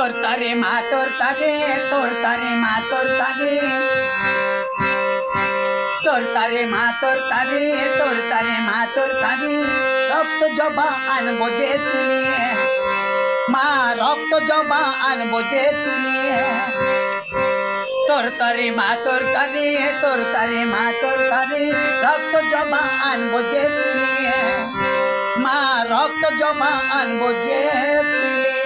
তোর তারে মা তোর তারে তোর তারে মা তোর তারে তোর তারে মা তোর তারে তোর তারে মা তোর তারে রক্ত জবা আনবো যে তুলে মা রক্ত জবা আনবো যে তুলে তোর তারে মা তোর তারে তোর তারে মা তোর তারে রক্ত জবা আনবো যে তুলে মা রক্ত জবা আনবো যে তুলে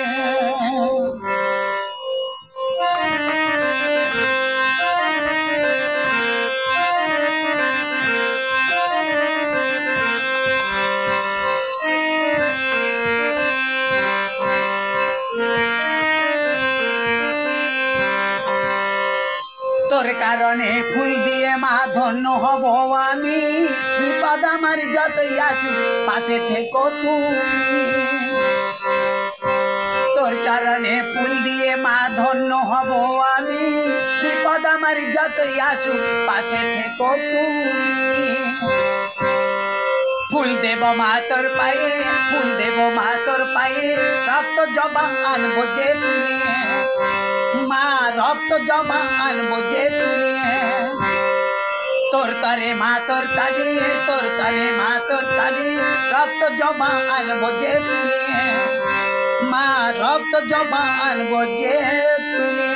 তোর কারণে ফুল দিয়ে মা ধন্য হব আমি বিপদ আমার যতই আসুক পাশে থেকো তুমি তোর কারণে ফুল দিয়ে মা ধন্য হব আমি বিপদ আমার যতই আসুক পাশে থেকো তুমি ফুল দেব মা তোর পায়ে ফুল দেব মা তোর পায়ে রক্ত জবা আনবো যে তুমি মা রক্ত জমা আনবো যে তুমি তোর তারে মা তোর তারে তোর তারে মা তোর তারে রক্ত জমা আনবো যে তুমি মা রক্ত জমা আনবো যে তুমি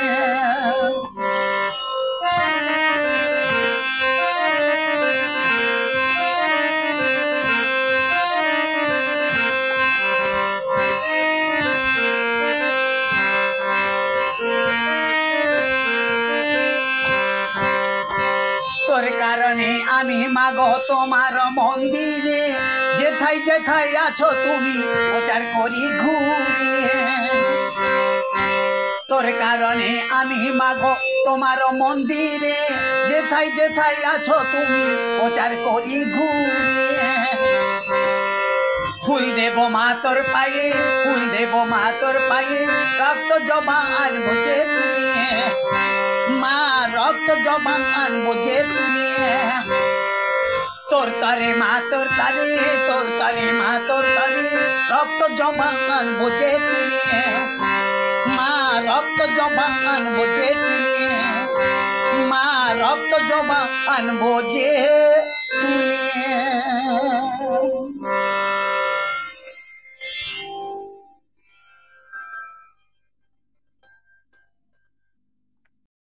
তোর কারণে আমি মাগো তোমার মন্দিরে যেথায় যেথায় আছো তুমি প্রচার করি ঘুরিয়ে তোর কারণে আমি মাগো তোমার মন্দিরে যেথায় যেথায় আছো তুমি প্রচার করি ঘুরিয়ে ফুল দেব মা তোর পায়ে ফুল দেব মা তোর পায়ে রক্ত জবা আনবো যে তুমি মা রক্ত জবা আনবো যে তুমি তোর তারে মা তোর তারে তোর তারে মা তোর তারে রক্ত জবা আনবো যে তুমি মা রক্ত জবা আনবো যে তুমি মা রক্ত জবা আনবো যে তুমি